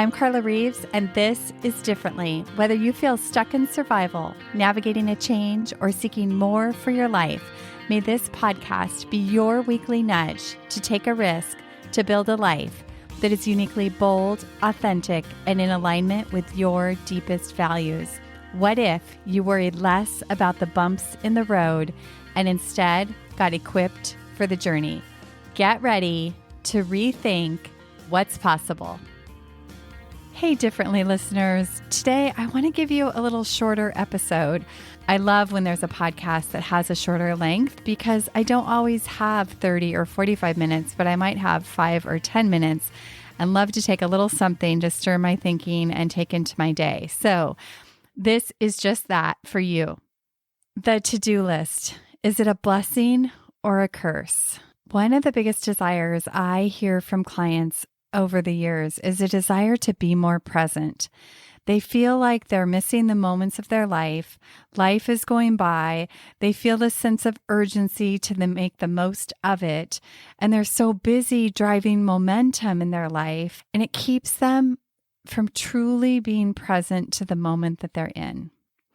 I'm Carla Reeves, and this is Differently. Whether you feel stuck in survival, navigating a change, or seeking more for your life, may this podcast be your weekly nudge to take a risk to build a life that is uniquely bold, authentic, and in alignment with your deepest values. What if you worried less about the bumps in the road and instead got equipped for the journey? Get ready to rethink what's possible. Hey, Differently listeners. Today, I want to give you a little shorter episode. I love when there's a podcast that has a shorter length because I don't always have 30 or 45 minutes, but I might have 5 or 10 minutes and love to take a little something to stir my thinking and take into my day. So this is just that for you. The to-do list. Is it a blessing or a curse? One of the biggest desires I hear from clients over the years is a desire to be more present. They feel like they're missing the moments of their life. Life is going by. They feel this sense of urgency to make the most of it. And they're so busy driving momentum in their life, and it keeps them from truly being present to the moment that they're in.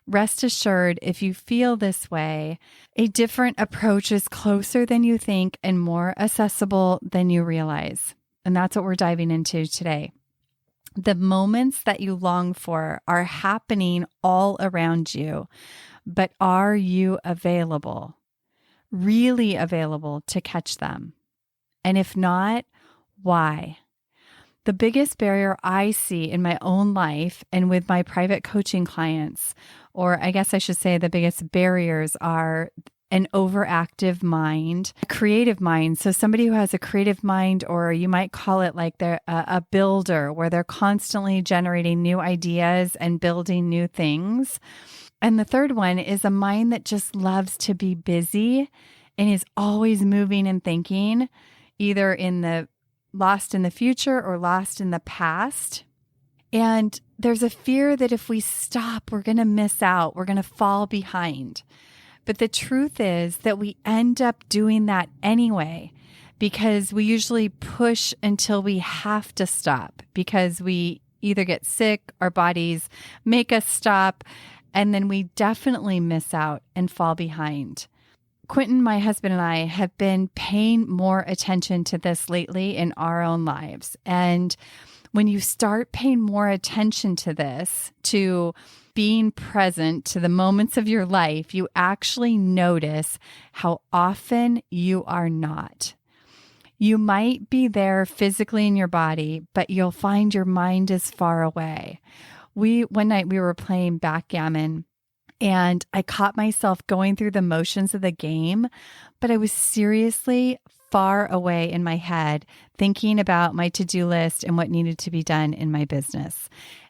Rest assured, if you feel this way, a different approach is closer than you think and more accessible than you realize. And that's what we're diving into today. The moments that you long for are happening all around you, but are you available, really available to catch them? And if not, why? The biggest barrier I see in my own life and with my private coaching clients, or I guess I should say the biggest barriers are an overactive mind, a creative mind. So somebody who has a creative mind, or you might call it like they're a builder, where they're constantly generating new ideas and building new things. And the third one is a mind that just loves to be busy and is always moving and thinking, either in the lost in the future or lost in the past. And there's a fear that if we stop, we're going to miss out. We're going to fall behind. But the truth is that we end up doing that anyway, because we usually push until we have to stop, because we either get sick, our bodies make us stop, and then we definitely miss out and fall behind. Quentin, my husband, and I have been paying more attention to this lately in our own lives. And when you start paying more attention to this, to being present to the moments of your life, you actually notice how often you are not. You might be there physically in your body, but you'll find your mind is far away. One night we were playing backgammon, and I caught myself going through the motions of the game, but I was seriously far away in my head, thinking about my to-do list and what needed to be done in my business.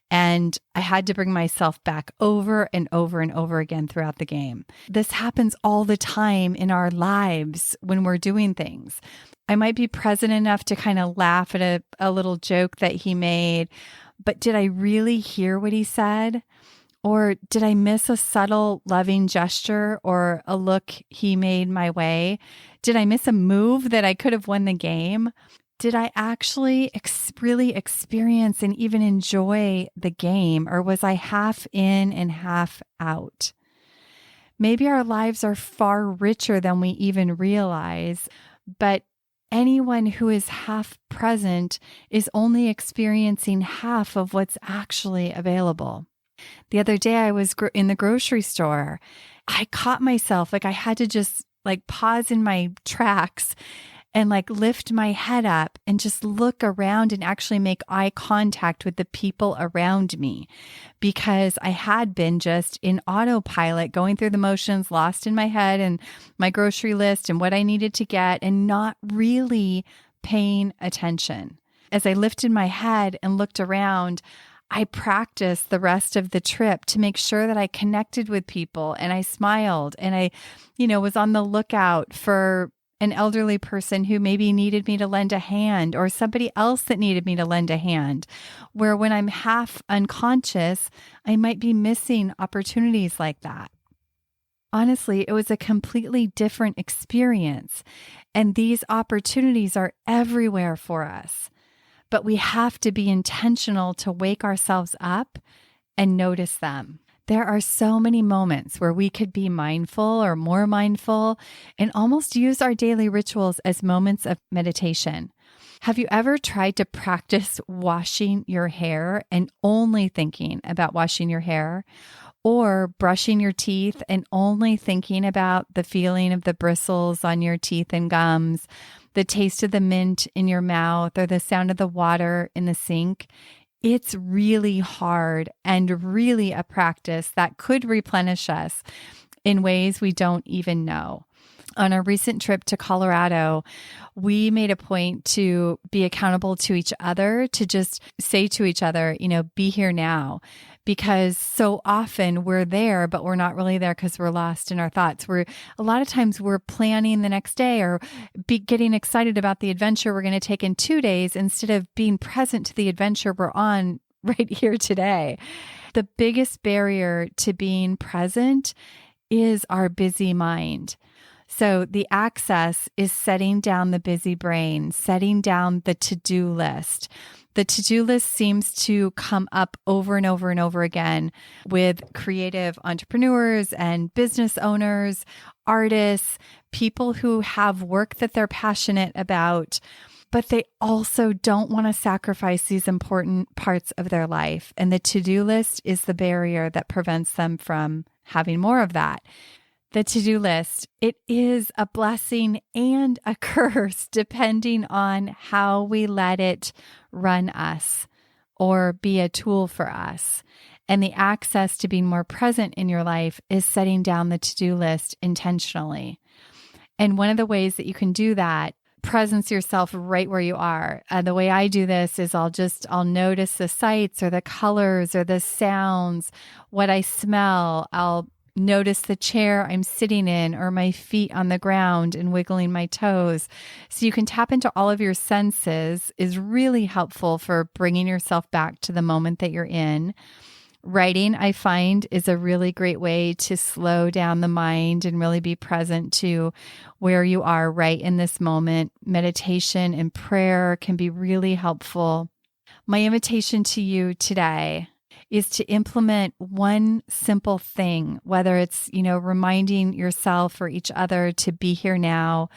And I had to bring myself back over and over and over again throughout the game. This happens all the time in our lives when we're doing things. I might be present enough to kind of laugh at a little joke that he made, but did I really hear what he said? Or did I miss a subtle, loving gesture or a look he made my way? Did I miss a move that I could have won the game? Did I actually really experience and even enjoy the game, or was I half in and half out? Maybe our lives are far richer than we even realize, but anyone who is half present is only experiencing half of what's actually available. The other day I was in the grocery store. I caught myself, I had to just pause in my tracks and lift my head up and just look around and actually make eye contact with the people around me, because I had been just in autopilot, going through the motions, lost in my head and my grocery list and what I needed to get, and not really paying attention. As I lifted my head and looked around, I practiced the rest of the trip to make sure that I connected with people, and I smiled, and I, was on the lookout for an elderly person who maybe needed me to lend a hand, or somebody else that needed me to lend a hand, where when I'm half unconscious, I might be missing opportunities like that. Honestly, it was a completely different experience, and these opportunities are everywhere for us. but we have to be intentional to wake ourselves up and notice them. There are so many moments where we could be mindful or more mindful and almost use our daily rituals as moments of meditation. Have you ever tried to practice washing your hair and only thinking about washing your hair? Or brushing your teeth and only thinking about the feeling of the bristles on your teeth and gums, the taste of the mint in your mouth, or the sound of the water in the sink? It's really hard and really a practice that could replenish us in ways we don't even know. On a recent trip to Colorado, we made a point to be accountable to each other, to just say to each other, be here now. Because so often we're there, but we're not really there because we're lost in our thoughts. A lot of times we're planning the next day or getting excited about the adventure we're going to take in 2 days instead of being present to the adventure we're on right here today. The biggest barrier to being present is our busy mind. So the access is setting down the busy brain, setting down the to-do list. The to-do list seems to come up over and over and over again with creative entrepreneurs and business owners, artists, people who have work that they're passionate about, but they also don't want to sacrifice these important parts of their life. And the to-do list is the barrier that prevents them from having more of that. The to-do list, it is a blessing and a curse depending on how we let it run us or be a tool for us. And the access to being more present in your life is setting down the to-do list intentionally. And one of the ways that you can do that, presence yourself right where you are. The way I do this is I'll notice the sights or the colors or the sounds, what I smell. I'll notice the chair I'm sitting in or my feet on the ground and wiggling my toes. So you can tap into all of your senses is really helpful for bringing yourself back to the moment that you're in. Writing, I find, is a really great way to slow down the mind and really be present to where you are right in this moment. Meditation and prayer can be really helpful. My invitation to you today is to implement one simple thing, whether it's, reminding yourself or each other to be here now,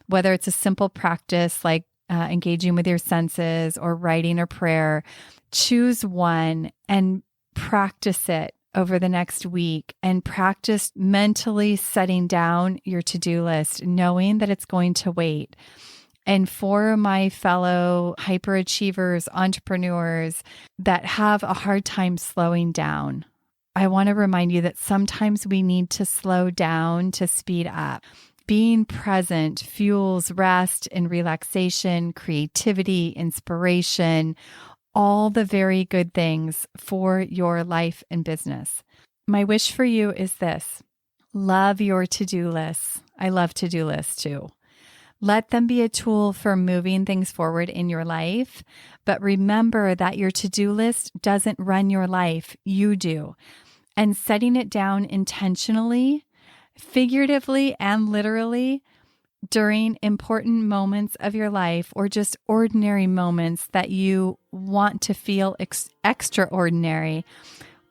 whether it's a simple practice like engaging with your senses or writing or prayer. Choose one and practice it over the next week and practice mentally setting down your to-do list, knowing that it's going to wait. And for my fellow hyperachievers, entrepreneurs that have a hard time slowing down, I want to remind you that sometimes we need to slow down to speed up. Being present fuels rest and relaxation, creativity, inspiration, all the very good things for your life and business. My wish for you is this: love your to-do lists. I love to-do lists too. Let them be a tool for moving things forward in your life. But remember that your to-do list doesn't run your life. You do. And setting it down intentionally, figuratively and literally during important moments of your life or just ordinary moments that you want to feel extraordinary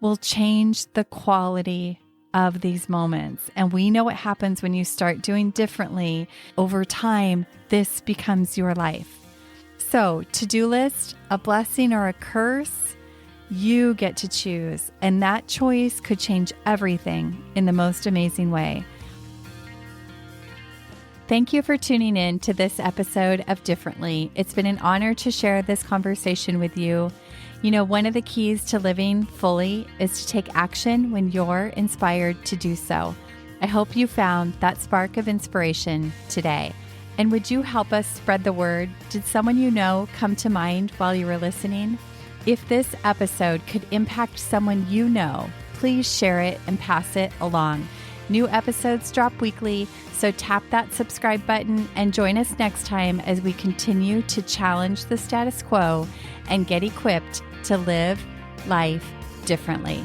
will change the quality of these moments. And we know what happens when you start doing differently. Over time, this becomes your life. So, to-do list, a blessing or a curse, you get to choose. And that choice could change everything in the most amazing way. Thank you for tuning in to this episode of Differently. It's been an honor to share this conversation with you. One of the keys to living fully is to take action when you're inspired to do so. I hope you found that spark of inspiration today. And would you help us spread the word? Did someone you know come to mind while you were listening? If this episode could impact someone you know, please share it and pass it along. New episodes drop weekly, so tap that subscribe button and join us next time as we continue to challenge the status quo and get equipped to live life differently.